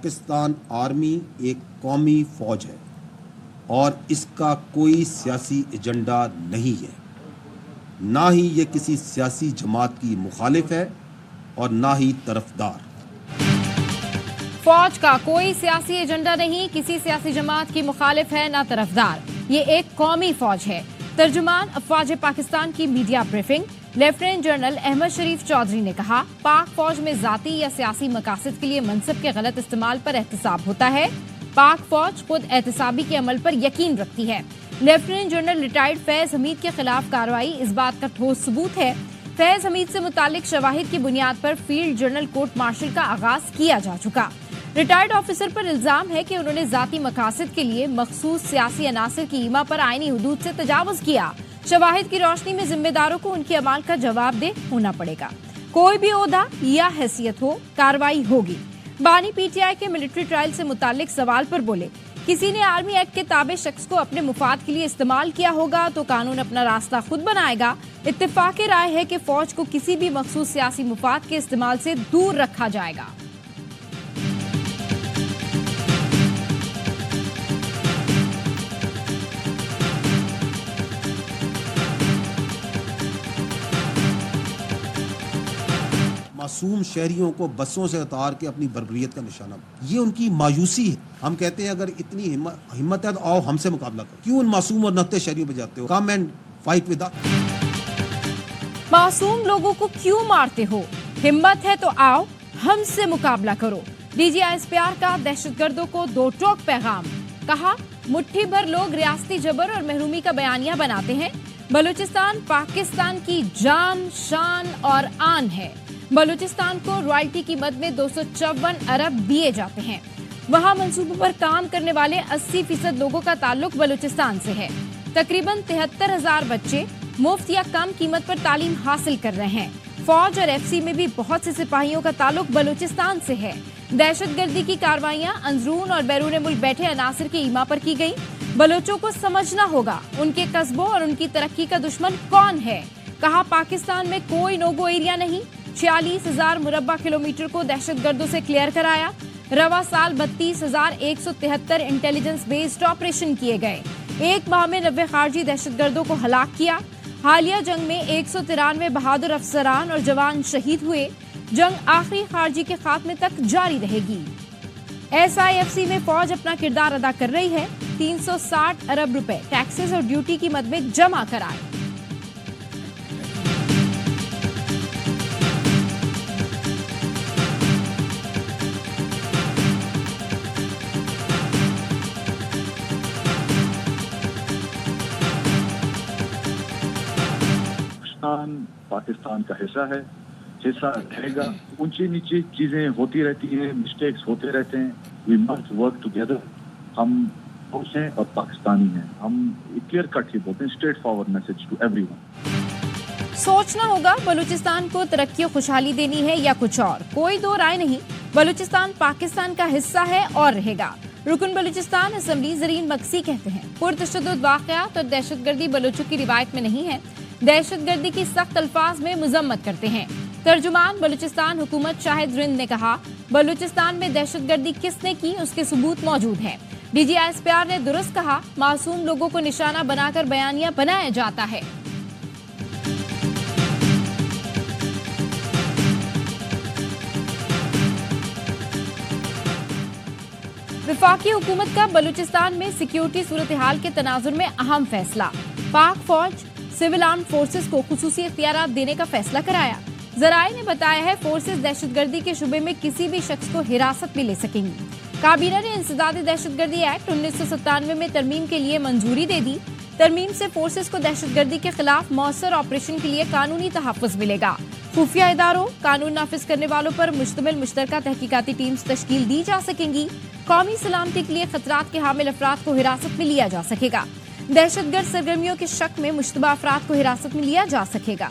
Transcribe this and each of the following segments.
Pakistan army एक कौमी फौज है और इसका कोई सियासी एजेंडा नहीं है। ना ही ये किसी सियासी जमात की मुखालिफ है और ना ही तरफदार। फौज का कोई सियासी एजेंडा नहीं, किसी सियासी जमात की मुखालिफ है, ना तरफदार। ये एक कौमी फौज है। तर्जुमान अफवाज पाकिस्तान की media briefing. Lieutenant general Ahmed Sharif Chaudhry ने कहा, पाक फौज में जाती या सियासी मकासद के लिए मनसब के गलत इस्तेमाल पर एहतसाब होता है। पाक फौज खुद एहतसाबी के अमल पर यकीन रखती है। Lieutenant general retired Faiz Hamid के खिलाफ कार्रवाई इस बात का ठोस सबूत है। फैज हमीद से मुतालिक शवाहिद की बुनियाद पर फील्ड जनरल कोर्ट मार्शल का आगाज किया जा चुका। रिटायर्ड ऑफिसर पर इल्जाम है कि उन्होंने जाती मकासद के लिए मखसूस सियासी अनासर की ईमा पर आईनी हुदूद से तजावुज किया। शवाहिद की रोशनी में जिम्मेदारों को उनकी अमाल का जवाबदेह होना पड़ेगा। कोई भी ओहदा या हैसियत हो, कार्रवाई होगी। बानी पीटीआई के मिलिट्री ट्रायल से मुतालिक सवाल पर बोले, किसी ने आर्मी एक्ट के ताबे शख्स को अपने मुफाद के लिए इस्तेमाल किया होगा तो कानून अपना रास्ता खुद बनाएगा। इत्तेफाक राय है कि फौज को किसी भी मखसूस सियासी मुफाद के इस्तेमाल से दूर रखा जाएगा। मासूम शहरियों को बसों से उतार के अपनी बर्बरियत का निशाना, ये उनकी मायूसी है। हम कहते हैं अगर इतनी हिम्मत है तो आओ हमसे मुकाबला करो। क्यों उन मासूम और नत्थे शहरियों पे जाते हो? Come and fight with us. मासूम लोगों को क्यों मारते हो? हिम्मत है तो आओ हमसे मुकाबला करो। DGISPR का दहशतगर्दों को दो टोक पैगाम। कहा, मुट्ठी भर लोग रियासती जबर और महरूमी का बयानिया बनाते हैं। बलूचिस्तान पाकिस्तान की जान, शान और आन है। बलूचिस्तान को रॉयल्टी की मद में 254 अरब दिए जाते हैं। वहां मंसूबों पर काम करने वाले 80% लोगों का ताल्लुक बलूचिस्तान से है। तकरीबन 73,000 बच्चे मुफ्त या कम कीमत पर तालीम हासिल कर रहे हैं। फौज और FC में भी बहुत से सिपाहियों का ताल्लुक बलूचिस्तान से है। दहशतगर्दी की कार्रवाइयां अंदरून और बैरून मुल्क बैठे अनासर के ईमा पर की गई। बलोचों को समझना होगा उनके कस्बों और उनकी तरक्की का दुश्मन कौन है। कहा, पाकिस्तान में कोई नोगो एरिया नहीं। 46,000 मुरब्बा किलोमीटर को दहशतगर्दों से क्लियर कराया। रवा साल 32,173 इंटेलिजेंस बेस्ड ऑपरेशन किए गए। एक माह में 90 खारजी दहशतगर्दों को हलाक किया। हालिया जंग में 193 बहादुर अफसरान और जवान शहीद हुए। जंग आखिरी खारजी के खात्मे तक जारी रहेगी। SIFC में फौज अपना किरदार अदा कर रही है। 360 अरब रुपए टैक्सेस और ड्यूटी की मद में जमा कराए। पाकिस्तान का हिस्सा रहेगा। ऊंची नीची चीजें होती रहती हैं, मिस्टेक्स होते रहते हैं। We must work together. हम फौज हैं और पाकिस्तानी हैं। हम क्लियर कट ही बोलते हैं, straightforward message to everyone. सोचना होगा बलूचिस्तान को तरक्की और खुशहाली देनी है या कुछ और। कोई दो राय नहीं, बलूचिस्तान पाकिस्तान का हिस्सा है और रहेगा। रुकन बलूचिस्तान असेंबली ज़रीन मक्सी कहते हैं, पुरतशद्दुद वाक़यात और दहशतगर्दी बलूचों की रिवायत में नहीं है। दहशतगर्दी की सख्त अल्फाज में मुजम्मत करते हैं। तर्जुमान बलूचिस्तान हुकूमत शाहिद रिंद ने कहा, बलूचिस्तान में दहशतगर्दी किसने की उसके सबूत मौजूद हैं। DGISPR ने दुरुस्त कहा, मासूम लोगों को निशाना बनाकर बयानिया बनाया जाता है। वफाकी हुकूमत का बलूचिस्तान में सिक्योरिटी सूरत हाल के तनाजुर में अहम फैसला। पाक फौज सिविल आर्म फोर्सेस को खुसूसी इख्तियारात देने का फैसला कराया। जराये ने बताया है, फोर्सेस दहशतगर्दी के शुबे में किसी भी शख्स को हिरासत में ले सकेंगी। काबीना ने इंसदादी दहशतगर्दी एक्ट 1997 में तरमीम के लिए मंजूरी दे दी। तरमीम से फोर्सेस को दहशतगर्दी के खिलाफ मौसर ऑपरेशन के लिए कानूनी तहफ़्फ़ुज़ मिलेगा। खुफिया इदारों, कानून नाफिज करने वालों पर मुश्तमिल मुश्तरका तहकीकाती टीम्स तश्कील दी जा सकेंगी। कौमी सलामती के लिए खतरात के हामिल अफराद को हिरासत में लिया जा सकेगा। दहशतगर्द सरगर्मियों के शक में मुश्तबा अफराद को हिरासत में लिया जा सकेगा।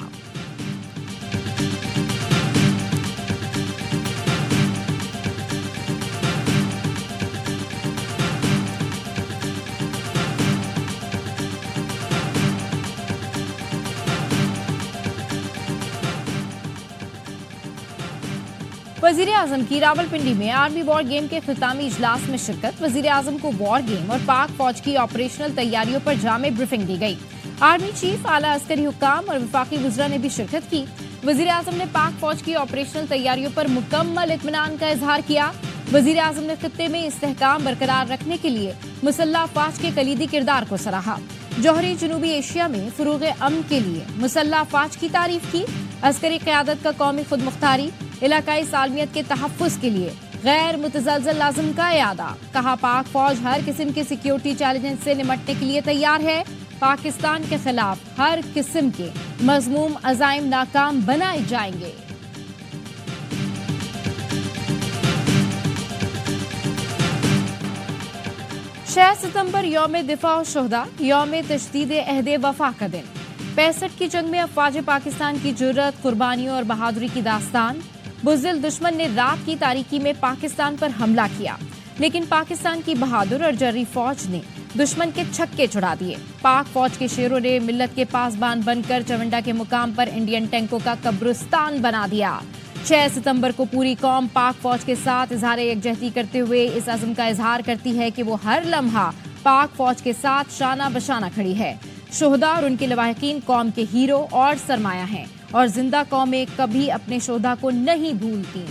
वजीर आजम की रावलपिंडी में आर्मी वॉर गेम के इख्तितामी इजलास में शिरकत। वजीर आजम को वॉर गेम और पाक फौज की ऑपरेशनल तैयारियों पर जामे ब्रीफिंग दी गई। आर्मी चीफ, आला अस्करी हुक्काम और वफाकी वज़रा ने भी शिरकत की। वजीर आजम ने पाक फौज की ऑपरेशनल तैयारियों पर मुकम्मल इत्मीनान का इजहार किया। वजीर आजम ने खित्ते में इस्तेहकाम बरकरार रखने के लिए मुसल्लह अफवाज के कलीदी किरदार को सराहा। जौहरी जनूबी एशिया में फरोग अमन के लिए मुसल्लह अफवाज की तारीफ की। अस्करी क़यादत का कौमी खुद मुख्तारी, इलाकाई सालमियत के तहफ़्फ़ुज़ के लिए गैर मुतज़लज़ल लाज़िम का इयादा। कहा, पाक फौज हर किस्म के सिक्योरिटी चैलेंज से निपटने के लिए तैयार है। पाकिस्तान के खिलाफ हर किस्म के मज़मूम अज़ाइम नाकाम बनाए जाएंगे। छह सितंबर यौम दिफा शुहदा, यौम तशदीद अहद वफा का दिन। 65 की जंग में अफवाज पाकिस्तान की जुर्रत, कुर्बानियों और बहादुरी की दास्तान। बुज़दिल दुश्मन ने रात की तारीकी में पाकिस्तान पर हमला किया, लेकिन पाकिस्तान की बहादुर और जर्री फौज ने दुश्मन के छक्के छुड़ा दिए। पाक फौज के शेरों ने मिल्लत के पासबान बनकर चवंडा के मुकाम पर इंडियन टैंकों का कब्रिस्तान बना दिया। 6 सितंबर को पूरी कौम पाक फौज के साथ इजहार यकजहती करते हुए इस अज़्म का इजहार करती है कि वो हर लम्हा पाक फौज के साथ शाना बशाना खड़ी है। शोहदा और उनके लवाहिकीन कौम के हीरो और सरमाया हैं और जिंदा कौमें कभी अपने शोहदा को नहीं भूलती।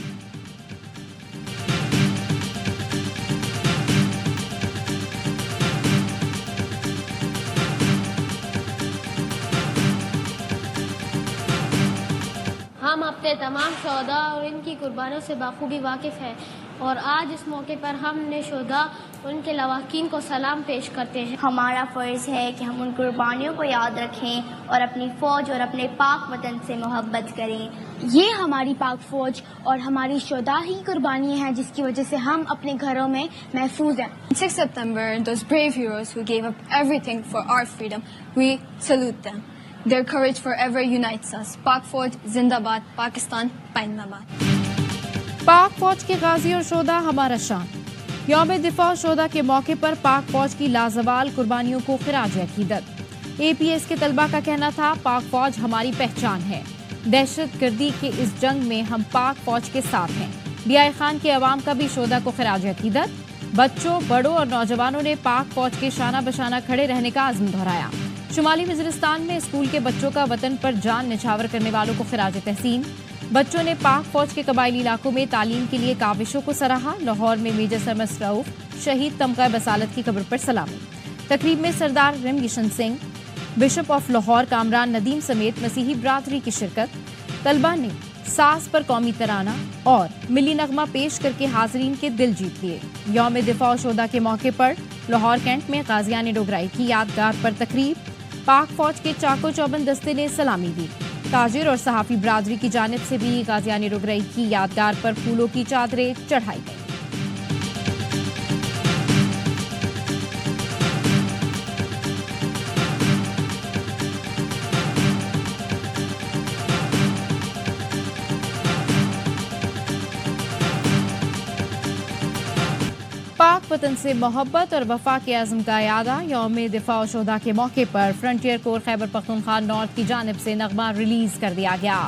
हम अपने तमाम शोहदा और इनकी कुर्बानियों से बाखूबी वाकिफ़ हैं और आज इस मौके पर हमने शोहदा उनके लवाकिन को सलाम पेश करते हैं। हमारा फ़र्ज़ है कि हम उन कुर्बानियों को याद रखें और अपनी फ़ौज और अपने पाक वतन से मोहब्बत करें। ये हमारी पाक फ़ौज और हमारी शोहदा ही कुर्बानी है जिसकी वजह से हम अपने घरों में महफूज हैं। 6 September, those brave heroes who gave up everything for our freedom, we salute them. Their courage forever unites us. Pak Fauj, Zindabad, Pakistan, Painabad. पाक फौज के गाजी और शोहदा हमारा शान। यौम दिफा शोहदा के मौके पर पाक फौज की लाजवाल कुर्बानियों को खिराज अकीदत। APS के तलबा का कहना था, पाक फौज हमारी पहचान है। दहशतगर्दी के इस जंग में हम पाक फौज के साथ हैं। DI खान के अवाम का भी शोहदा को खिराज अकीदत। बच्चों, बड़ों और नौजवानों ने पाक फौज के शाना बशाना खड़े रहने का आज़म दोहराया। शुमाली वज़ीरिस्तान में स्कूल के बच्चों का वतन पर जान निछावर करने वालों को खिराज तहसीन। बच्चों ने पाक फौज के कबायली इलाकों में तालीम के लिए काविशों को सराहा। लाहौर में मेजर सरमस रऊफ शहीद तमगा बसालत की कब्र पर सलामी। तकरीब में सरदार रिम किशन सिंह, बिशप ऑफ लाहौर कामरान नदीम समेत मसीही बरादरी की शिरकत। तलबा ने सास पर कौमी तराना और मिली नगमा पेश करके हाजरीन के दिल जीत लिए। यौम दिफा और शोहदा के मौके पर लाहौर कैंट में गाजियान डोगराई की यादगार पर तकरीब। पाक फौज के चाको चौबंद दस्ते ने सलामी दी। ताजिर और सहाफ़ी बरादरी की जानिब से भी गाजियान डोगराई की यादगार पर फूलों की चादरें चढ़ाई गई। पाक वतन से मोहब्बत और वफा के आज़म का यादा। यौम दिफा और शोहदा के मौके पर frontier core Khyber Pakhtunkhwa north की जानिब से नगमा रिलीज कर दिया गया।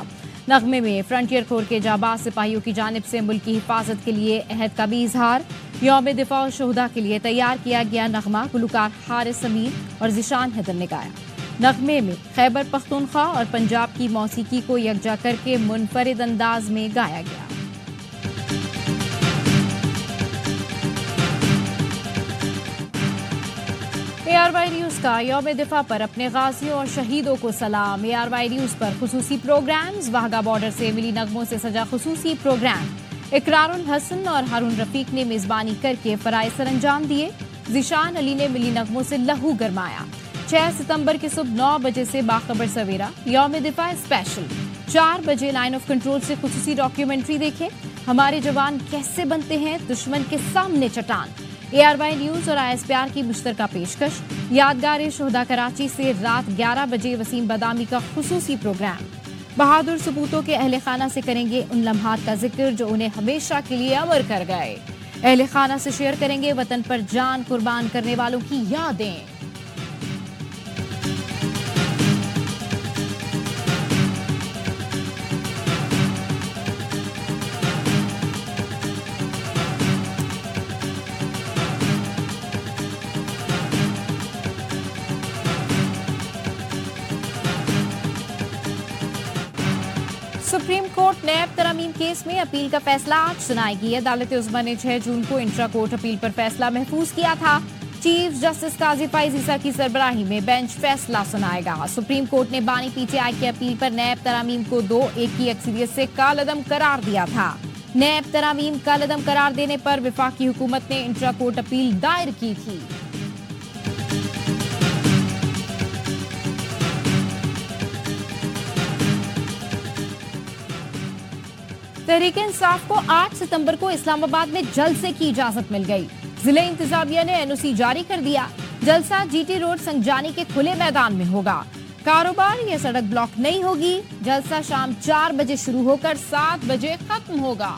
नगमे में फ्रंटियर कोर के जाबाज सिपाहियों की जानिब से मुल्क की हिफाजत के लिए अहद का भी इजहार। यौम दिफा और शोहदा के लिए तैयार किया गया नगमा गुलकार हारिस समीर और ज़िशान हैदर ने गाया। नगमे में खैबर पख्तूनख्वा और पंजाब की मौसीकी को यकजा करके मुनफरिद अंदाज में गाया गया। ARY न्यूज़ का यौम दिफा पर अपने गाजियों और शहीदों को सलाम। ARY न्यूज़ पर खुसूसी प्रोग्राम्स। वाहगा बॉर्डर से मिली नगमों से सजा खुसूसी प्रोग्राम। इकरारुल हसन और हारून रफीक ने मेजबानी करके फराइज सर अंजाम दिए। ज़िशान अली ने मिली नगमों से लहू गरमाया। 6 सितंबर की सुबह 9 बजे से बाखबर सवेरा यौम दिफा स्पेशल। 4 बजे लाइन ऑफ कंट्रोल से खुसूसी डॉक्यूमेंट्री देखें, हमारे जवान कैसे बनते हैं दुश्मन के सामने चट्टान। ARY न्यूज़ और ISPR की मुश्तरका पेशकश। यादगार शोहदा कराची से रात 11 बजे वसीम बदामी का खुसूसी प्रोग्राम। बहादुर सपूतों के अहले खाना से करेंगे उन लम्हात का जिक्र जो उन्हें हमेशा के लिए अमर कर गए। अहले खाना से शेयर करेंगे वतन पर जान कुर्बान करने वालों की यादें। नैब तरमीम केस में अपील का फैसला आज सुनाएगी। अदालत उज़्मा ने 6 जून को इंट्रा कोर्ट अपील पर फैसला महफूज किया था। चीफ जस्टिस काजी फैज ईसा की सरबराही में बेंच फैसला सुनाएगा। सुप्रीम कोर्ट ने बानी पीटीआई की अपील पर नैब तरामीम को 2-1 की अक्सरियत से कालअदम करार दिया था। नैब तरामीम कालअदम करार देने पर वफाकी हुकूमत ने इंट्रा कोर्ट अपील दायर की थी। तहरीक इंसाफ को 8 सितंबर को इस्लामाबाद में जलसे की इजाजत मिल गई। जिले इंतजामिया ने एनओसी जारी कर दिया। जलसा जीटी रोड संगजानी के खुले मैदान में होगा। कारोबार या सड़क ब्लॉक नहीं होगी। जलसा शाम 4 बजे शुरू होकर 7 बजे खत्म होगा।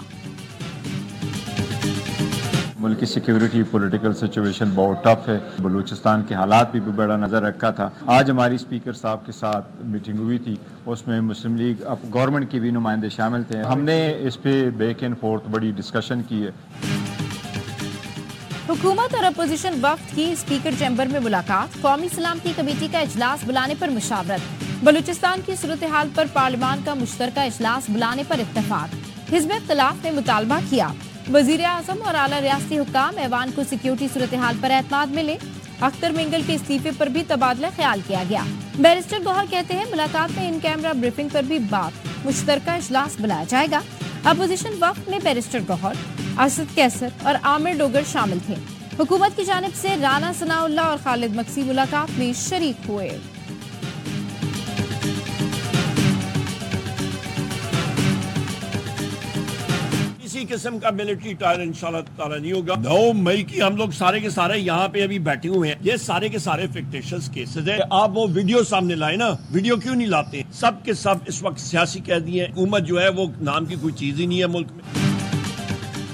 मुल्क की सिक्योरिटी पॉलिटिकल सिचुएशन बहुत टफ है। बलूचिस्तान के हालात भी बड़ा नजर रखा था। आज हमारी स्पीकर साहब के साथ मीटिंग हुई थी, उसमें मुस्लिम लीग गवर्नमेंट के भी नुमाइंदे शामिल थे। हमने इस पे बैक एंड फोर्थ बड़ी डिस्कशन की है। हुकूमत और अपोजिशन वफ्द की स्पीकर चैम्बर में मुलाकात। कौमी सलामती कमेटी का इजलास बुलाने पर मुशावरत। बलूचिस्तान की सूरत हाल पर पार्लियामान का मुश्तरका इजलास बुलाने पर इत्तफाक। हिज़्ब इख्तिलाफ ने मुतालबा किया वजीर आजम और आला रियासती हुक्काम ऐवान को सिक्योरिटी सूरत हाल पर एतमाद मिले। अख्तर मिंगल के इस्तीफे पर भी तबादला ख्याल किया गया। बैरिस्टर गौहर कहते हैं मुलाकात में इन कैमरा ब्रीफिंग पर भी बात। मुश्तरका इजलास बुलाया जाएगा। अपोजिशन वफ्द में बैरिस्टर गौहर, असद कैसर और आमिर डोगर शामिल थे। हुकूमत की जानिब से राना सनाउल्लाह और खालिद मक्सी मुलाकात में शरीक हुए। किसी किस्म का मिलिट्री ट्रायल इंशाल्लाह ताला नहीं होगा। 9 मई की हम लोग सारे के सारे यहाँ पे अभी बैठे हुए हैं। ये सारे के सारे फिक्टिशियस केसेस है। आप वो वीडियो सामने लाए ना, वीडियो क्यों नहीं लाते? सब के सब इस वक्त सियासी कैदी हैं। हुकूमत जो है वो नाम की कोई चीज ही नहीं है मुल्क में।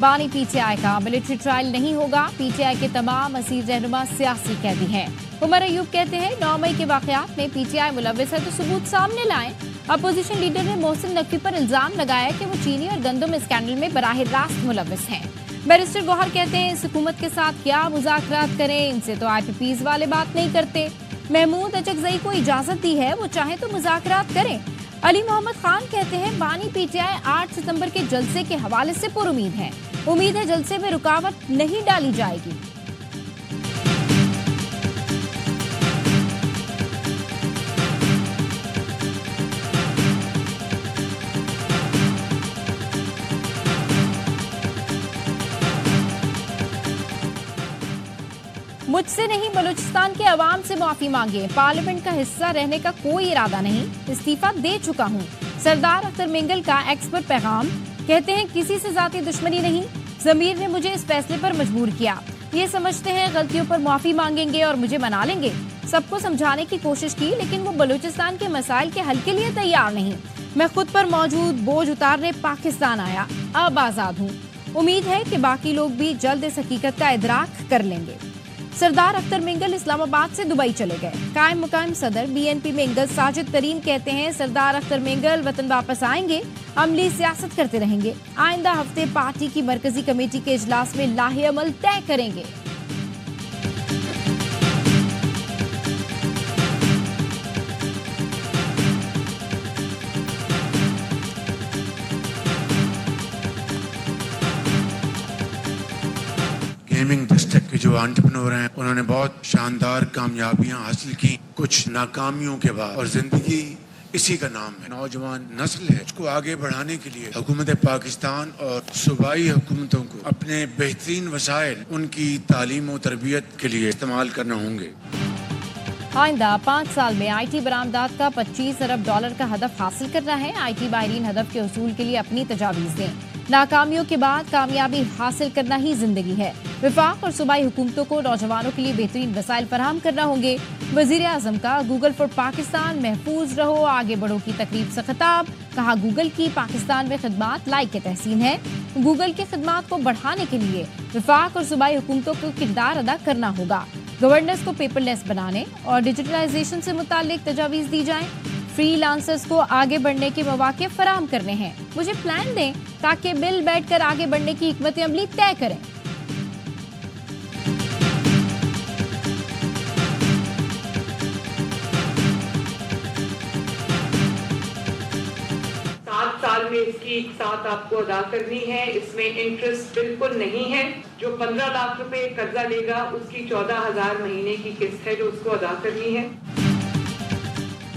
बानी पीटीआई का मिलिट्री ट्रायल नहीं होगा। पीटीआई के तमाम असीर रहनुमा सियासी कैदी हैं। उमर अयूब कहते हैं 9 मई के वाकयात में पीटीआई मुलव्विस है तो सबूत सामने लाएं। अपोजिशन लीडर ने मोहसिन नकवी पर इल्जाम लगाया कि वो चीनी और गंदम स्कैंडल में बराह रास्त मुलव्विस हैं। बैरिस्टर गौहर कहते हैं इस हुकूमत के साथ क्या मुज़ाकरात करें, इनसे तो IPPs वाले बात नहीं करते। महमूद अचकजई को इजाजत दी है, वो चाहे तो मुज़ाकरात करें। अली मोहम्मद खान कहते हैं बानी पीटीआई 8 सितंबर के जलसे के हवाले से पुरुमीद है। उम्मीद है जलसे में रुकावट नहीं डाली जाएगी। मुझसे नहीं बलूचिस्तान के अवाम से माफी मांगे। पार्लियामेंट का हिस्सा रहने का कोई इरादा नहीं, इस्तीफा दे चुका हूँ। सरदार अख्तर मिंगल का एक्स पर पैगाम। कहते हैं किसी से जाती दुश्मनी नहीं, जमीर ने मुझे इस फैसले पर मजबूर किया। ये समझते हैं गलतियों पर माफी मांगेंगे और मुझे मना लेंगे। सबको समझाने की कोशिश की लेकिन वो बलूचिस्तान के मसाइल के हल के लिए तैयार नहीं। मैं खुद पर मौजूद बोझ उतारने पाकिस्तान आया, अब आजाद हूँ। उम्मीद है कि बाकी लोग भी जल्द इस हकीकत का इदराक कर लेंगे। सरदार अख्तर मिंगल इस्लामाबाद से दुबई चले गए। कायम मुकायम सदर BNP मिंगल साजिद तरीन कहते हैं सरदार अख्तर मिंगल वतन वापस आएंगे, अमली सियासत करते रहेंगे। आइंदा हफ्ते पार्टी की मरकजी कमेटी के इजलास में लाहे अमल तय करेंगे। गेमिंग डिस्ट्रिक्ट के जो एंटरप्रेन्योर हैं उन्होंने बहुत शानदार कामयाबियां हासिल की कुछ नाकामियों के बाद, और जिंदगी इसी का नाम है। नौजवान नस्ल है, उसको आगे बढ़ाने के लिए हुकूमत पाकिस्तान और सूबाई हुकूमतों को अपने बेहतरीन वसाइल उनकी तालीम और तरबियत के लिए इस्तेमाल करना होंगे। आइंदा 5 साल में IT बरामदात का $25 अरब का हदफ हासिल करना है। IT माहिरीन हदफ के उसूल के लिए अपनी तजावीज़ दें। नाकामियों के बाद कामयाबी हासिल करना ही जिंदगी है। वफाक और सूबाई हुकूमतों को नौजवानों के लिए बेहतरीन वसाइल फराहम करना होंगे। वजीर आजम का गूगल फॉर पाकिस्तान महफूज रहो आगे बढ़ो की तकरीब से खिताब। कहा गूगल की पाकिस्तान में खिदमात लायक तहसीन है। गूगल की खिदमात को बढ़ाने के लिए वफाक और सूबाई हुकूमतों को किरदार अदा करना होगा। गवर्नेंस को पेपरलेस बनाने और डिजिटलाइजेशन से मुताल्लिक तजावीज़ दी जाएं। फ्रीलांसर्स को आगे बढ़ने के मौके फराहम करने हैं। मुझे प्लान दें ताकि मिल बैठकर आगे बढ़ने की हिकमत अमली तय करें। साल में इसकी साथ आपको अदा करनी है। इसमें इंटरेस्ट बिल्कुल नहीं है। जो 15 लाख रुपए कर्जा लेगा उसकी 14,000 महीने की किस्त है जो उसको अदा करनी है।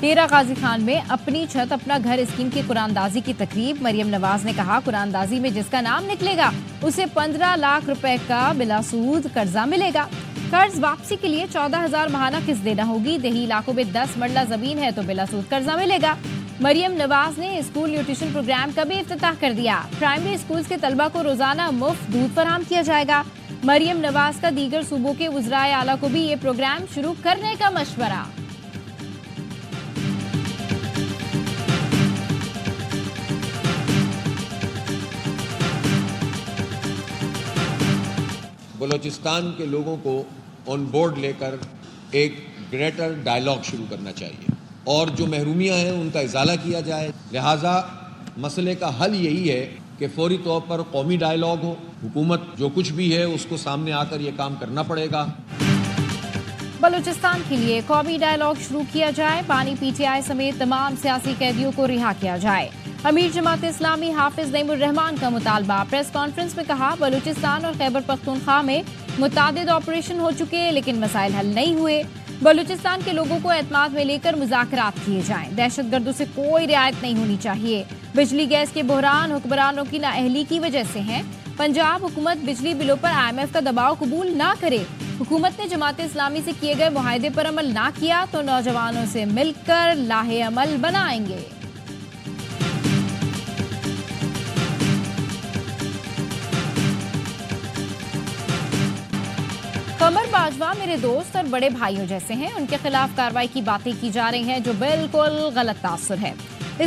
डेरा गाजी खान में अपनी छत अपना घर स्कीम की कुरानदाजी की तकरीब। मरियम नवाज ने कहा, कुरानदाजी में जिसका नाम निकलेगा उसे 15 लाख रुपए का बिला सूद कर्जा मिलेगा। कर्ज वापसी के लिए 14,000 माहाना किस्त देना होगी। देही इलाकों में 10 मरला जमीन है तो बिला सूद कर्जा मिलेगा। मरियम नवाज ने स्कूल न्यूट्रिशन प्रोग्राम का भी इफ्तिताह कर दिया। प्राइमरी स्कूल्स के तलबा को रोजाना मुफ्त दूध फराहम किया जाएगा। मरियम नवाज का दीगर सूबों के वज़राए आला को भी ये प्रोग्राम शुरू करने का मशवरा। बलूचिस्तान के लोगों को ऑन बोर्ड लेकर एक ग्रेटर डायलॉग शुरू करना चाहिए और जो महरूमियां हैं उनका इजाला किया जाए। लिहाजा मसले का हल यही है कि फौरी तौर पर कौमी डायलॉग हो। हुकूमत जो कुछ भी है उसको सामने आकर ये काम करना पड़ेगा। बलूचिस्तान के लिए कौमी डायलॉग शुरू किया जाए। पानी PTI समेत तमाम सियासी कैदियों को रिहा किया जाए। अमीर जमात इस्लामी हाफिज नईमुर रहमान का मुतालबा। प्रेस कॉन्फ्रेंस में कहा, बलूचिस्तान और खैबर पख्तूनख्वा में मुतादिद ऑपरेशन हो चुके लेकिन मसाइल हल नहीं हुए। बलूचिस्तान के लोगों को एतमाद में लेकर मुज़ाकरात किए जाएं। दहशतगर्दों से कोई रियायत नहीं होनी चाहिए। बिजली गैस के बहरान हुक्मरानों की नाअहली की वजह से हैं। पंजाब हुकूमत बिजली बिलों पर IMF का दबाव कबूल ना करे। हुकूमत ने जमात इस्लामी से किए गए मुआहदे पर अमल ना किया तो नौजवानों से मिलकर लाहे अमल बनाएंगे। कमर बाजवा मेरे दोस्त और बड़े भाइयों जैसे हैं। उनके खिलाफ कार्रवाई की बातें की जा रही हैं जो बिल्कुल गलत तासुर है।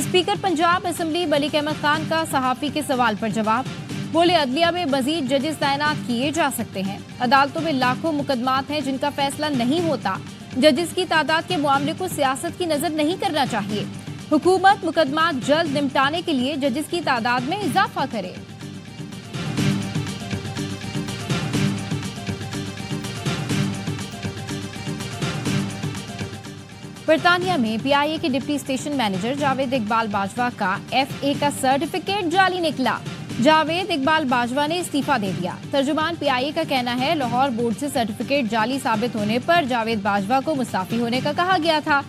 स्पीकर पंजाब असेंबली मलिक अहमद खान का सहाफी के सवाल पर जवाब। बोले, अदलिया में मजीद जजेस तैनात किए जा सकते हैं। अदालतों में लाखों मुकदमात हैं जिनका फैसला नहीं होता। जजेस की तादाद के मामले को सियासत की नजर नहीं करना चाहिए। हुकूमत मुकदमात जल्द निपटाने के लिए जजेस की तादाद में इजाफा करे। बरतानिया में PIA के deputy station manager Javed Iqbal Bajwa का FA का सर्टिफिकेट जाली निकला। जावेद इकबाल बाजवा ने इस्तीफा दे दिया। तर्जुमान PIA का कहना है, लाहौर बोर्ड से सर्टिफिकेट जाली साबित होने पर जावेद बाजवा को मुस्ताफी होने का कहा गया था।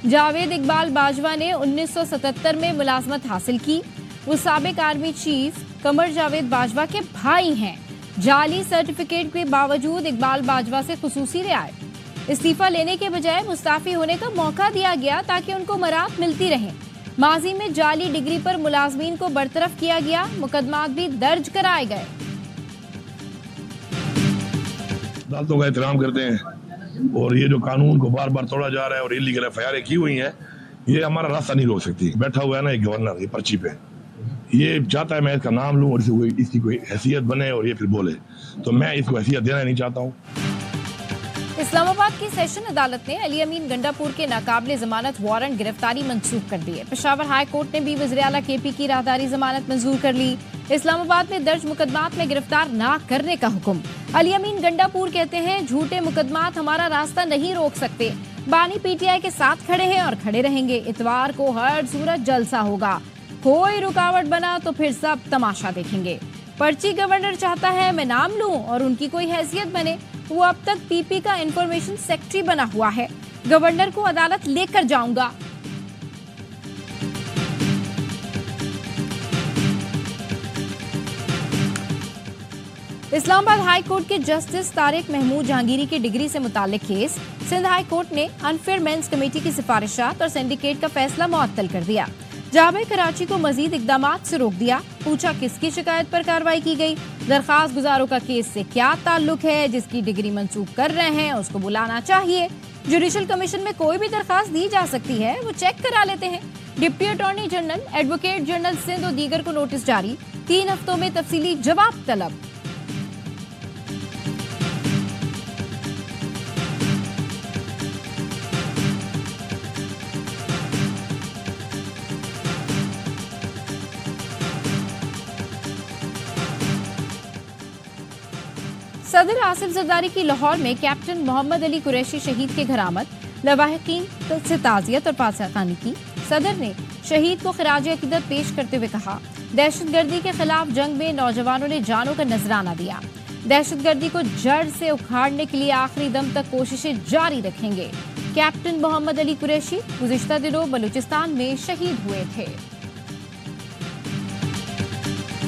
जावेद इकबाल बाजवा ने 1977 में मुलाजमत हासिल की। वो साबिक आर्मी चीफ कमर जावेद बाजवा के भाई हैं। जाली सर्टिफिकेट के बावजूद इकबाल बाजवा से खुसूसी रियायत। इस्तीफा लेने के बजाय मुस्ताफी होने का मौका दिया गया ताकि उनको मराहत मिलती रहे। माजी में जाली डिग्री पर मुलाजमीन को बरतरफ किया गया। मुकदमात भी दर्ज कराए गए। अदालतों का एहतराम करते हैं और ये जो कानून को बार बार तोड़ा जा रहा है और इलीगल FIR की हुई है, ये हमारा रास्ता नहीं रोक सकती। बैठा हुआ है ना एक गवर्नर, ये पर्ची पे, ये चाहता है मैं इसका नाम लूं और इसकी कोई हैसियत बने और ये फिर बोले, तो मैं इसको हैसियत देना नहीं चाहता हूँ। इस्लामाबाद की सेशन अदालत ने अली अमीन गंडापुर के नाकाबिले जमानत वारंट गिरफ्तारी मंसूख कर दी है। पेशावर हाई कोर्ट ने भी वज़ीर आला KP की राहदारी जमानत मंजूर कर ली। इस्लामाबाद में दर्ज मुकदमात में गिरफ्तार ना करने का हुक्म। अली अमीन गंडापुर कहते हैं, झूठे मुकदमात हमारा रास्ता नहीं रोक सकते। बानी PTI के साथ खड़े हैं और खड़े रहेंगे। इतवार को हर सूरत जलसा होगा। कोई रुकावट बना तो फिर सब तमाशा देखेंगे। पर्ची गवर्नर चाहता है मैं नाम लूं और उनकी कोई हैसियत बने। वो अब तक PP का इंफॉर्मेशन सेक्रेटरी बना हुआ है। गवर्नर को अदालत लेकर जाऊंगा। इस्लामाबाद हाई कोर्ट के जस्टिस तारिक महमूद जहांगीरी की डिग्री से मुताल्लिक केस। सिंध हाई कोर्ट ने अनफेयर मेंस कमेटी की सिफारिशात और सिंडिकेट का फैसला मुअत्तल कर दिया। जाबे कराची को मजीद इकदामात से रोक दिया। पूछा किसकी शिकायत पर कार्रवाई की गई। दरखास्त गुजारों का केस से क्या ताल्लुक है। जिसकी डिग्री मंसूख कर रहे हैं उसको बुलाना चाहिए। जुडिशल कमीशन में कोई भी दरखास्त दी जा सकती है, वो चेक करा लेते हैं। Deputy attorney general, advocate general Sindh और दीगर को नोटिस जारी। 3 हफ्तों में तफसीली जवाब तलब। सदर आसिफ जरदारी की लाहौर में कैप्टन मोहम्मद अली कुरैशी शहीद के घर आमद। लवाहिकीन से ताज़ियत और पासखानी की। सदर ने शहीद को खिराज अकीदत पेश करते हुए कहा, दहशतगर्दी के खिलाफ जंग में नौजवानों ने जानों का नजराना दिया। दहशतगर्दी को जड़ से उखाड़ने के लिए आखिरी दम तक कोशिशें जारी रखेंगे। कैप्टन मोहम्मद अली कुरैशी गुज़िश्ता दिनों बलूचिस्तान में शहीद हुए थे।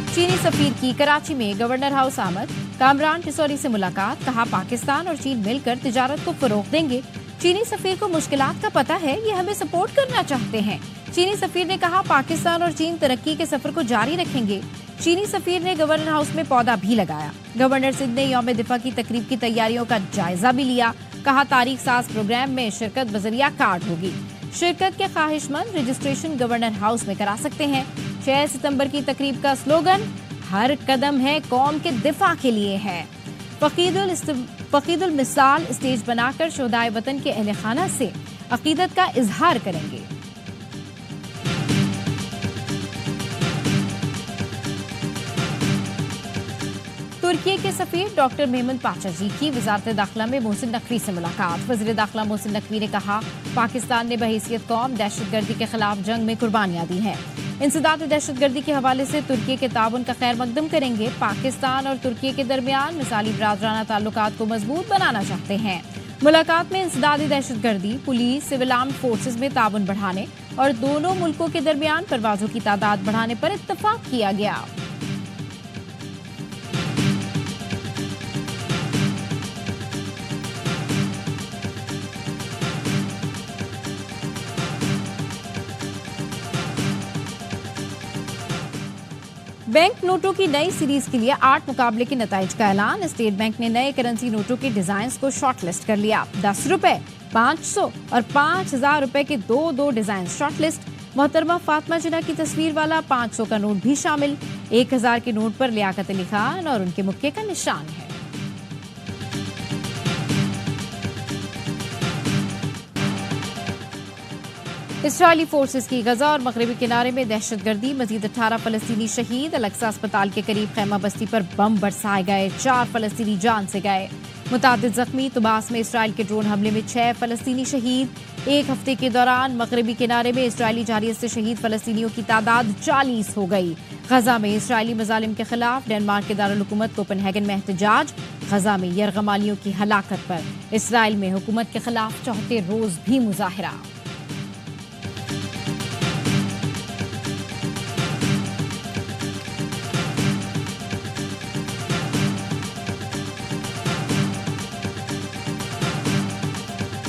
चीनी सफीर की कराची में गवर्नर हाउस आमद, कामरान पिसौरी से मुलाकात, कहा पाकिस्तान और चीन मिलकर तिजारत को फरोग देंगे। चीनी सफीर को मुश्किलात का पता है, ये हमें सपोर्ट करना चाहते हैं। चीनी सफीर ने कहा पाकिस्तान और चीन तरक्की के सफर को जारी रखेंगे। चीनी सफीर ने गवर्नर हाउस में पौधा भी लगाया। गवर्नर सिंध ने यौम दिफा की तकरीब की तैयारियों का जायजा भी लिया। कहा तारीख साज प्रोग्राम में शिरकत बजरिया कार्ड होगी। शिरकत के ख्वाहिशमंद रजिस्ट्रेशन गवर्नर हाउस में करा सकते हैं। 6 सितंबर की तकरीब का स्लोगन हर कदम है कौम के दिफा के लिए है। फकीदुल मिसाल स्टेज बनाकर शोहदाए वतन के अहले खाना से अकीदत का इजहार करेंगे। तुर्की के सफीर डॉक्टर मेमन पाचाजी की वजारत दाखिला में मोहसिन नकवी से मुलाकात। वज़ीर दाखिला मोहसिन नकवी ने कहा पाकिस्तान ने बहैसियत कौम दहशतगर्दी के खिलाफ जंग में कुर्बानियां दी हैं। इंसदाद दहशतगर्दी के हवाले से तुर्की के ताउन का खैर मकदम करेंगे। पाकिस्तान और तुर्की के दरमियान मिसाली बरादराना ताल्लुकात को मजबूत बनाना चाहते हैं। मुलाकात में इंसदादी दहशतगर्दी, पुलिस, सिविल आर्म्ड फोर्सेज में ताउन बढ़ाने और दोनों मुल्कों के दरमियान परवाजों की तादाद बढ़ाने पर इत्तफाक किया गया। बैंक नोटों की नई सीरीज के लिए 8 मुकाबले के नताइज का ऐलान। स्टेट बैंक ने नए करेंसी नोटों के डिजाइन को शॉर्टलिस्ट कर लिया। 10 रुपए, 500 और 5000 रुपए के दो डिजाइन शॉर्टलिस्ट। मोहतरमा फातिमा जिन्ना की तस्वीर वाला 500 का नोट भी शामिल। 1000 के नोट पर लियाकत अली खान और उनके मुक्के का निशान है। इस्राएली फोर्सेस की गजा और मगरबी किनारे में दहशतगर्दी, मजीद 18 फलस्तीनी शहीद। अलक्सा अस्पताल के करीब खैमा बस्ती पर बम बरसाए गए, 4 फलस्तीनी जान से गए, मुतादिद जख्मी। तुबास में इसराइल के ड्रोन हमले में 6 फलस्तीनी शहीद। एक हफ्ते के दौरान मगरबी किनारे में इसराइली जारियत से शहीद फलस्तीनियों की तादाद 40 हो गई। गजा में इसराइली मजालिम के खिलाफ डेनमार्क के दारुल हुकूमत कोपेनहेगन में एहतजाज। गजा में यरगमालियों की हलाकत पर इसराइल में हुकूमत के खिलाफ चौथे रोज भी मुजाहिरा।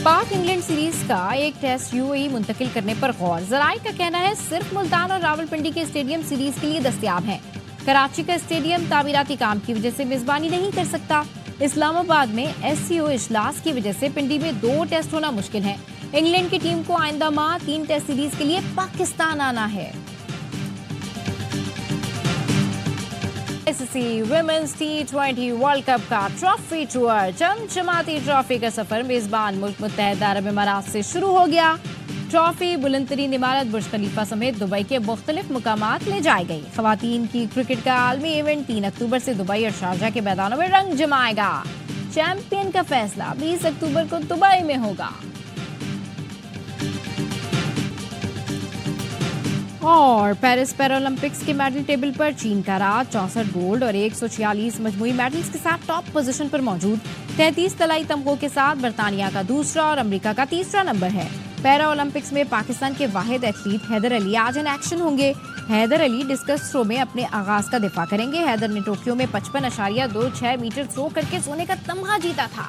पाक इंग्लैंड सीरीज का एक टेस्ट यूएई मुंतकिल करने पर गौर। ज़राए का कहना है सिर्फ मुल्तान और रावलपिंडी के स्टेडियम सीरीज के लिए दस्तयाब हैं। कराची का स्टेडियम तामीराती काम की वजह से मेजबानी नहीं कर सकता। इस्लामाबाद में एससीओ इजलास की वजह से पिंडी में 2 टेस्ट होना मुश्किल है। इंग्लैंड की टीम को आइंदा माह 3 टेस्ट सीरीज के लिए पाकिस्तान आना है। ICC women's T20 world cup का ट्रॉफी टूर, चमचमाती ट्रॉफी का सफर मेजबान मुल्क मुत्तहिदा अरब इमारात से शुरू हो गया। ट्रॉफी बुलंदतरीन इमारत बुर्ज खलीफा समेत दुबई के मुख्तलिफ मुकामात ले जाई गई। खवातीन की क्रिकेट का आलमी इवेंट 3 अक्टूबर से दुबई और शारजा के मैदानों में रंग जमाएगा। चैंपियन का फैसला 20 अक्टूबर को दुबई में होगा। और पेरिस पैरालंपिक्स के मेडल टेबल पर चीन का राज 64 गोल्ड और 146 मजमूई मेडल्स के साथ टॉप पोजीशन पर मौजूद। 33 तलाई तमगों के साथ बरतानिया का दूसरा और अमेरिका का तीसरा नंबर है। पैरा ओलंपिक्स में पाकिस्तान के वाहिद एथलीट हैदर अली आज इन एक्शन होंगे। हैदर अली डिस्कस थ्रो में अपने आगाज का दिफा करेंगे। हैदर ने टोक्यो में 55.26 मीटर थ्रो करके सोने का तमगा जीता था।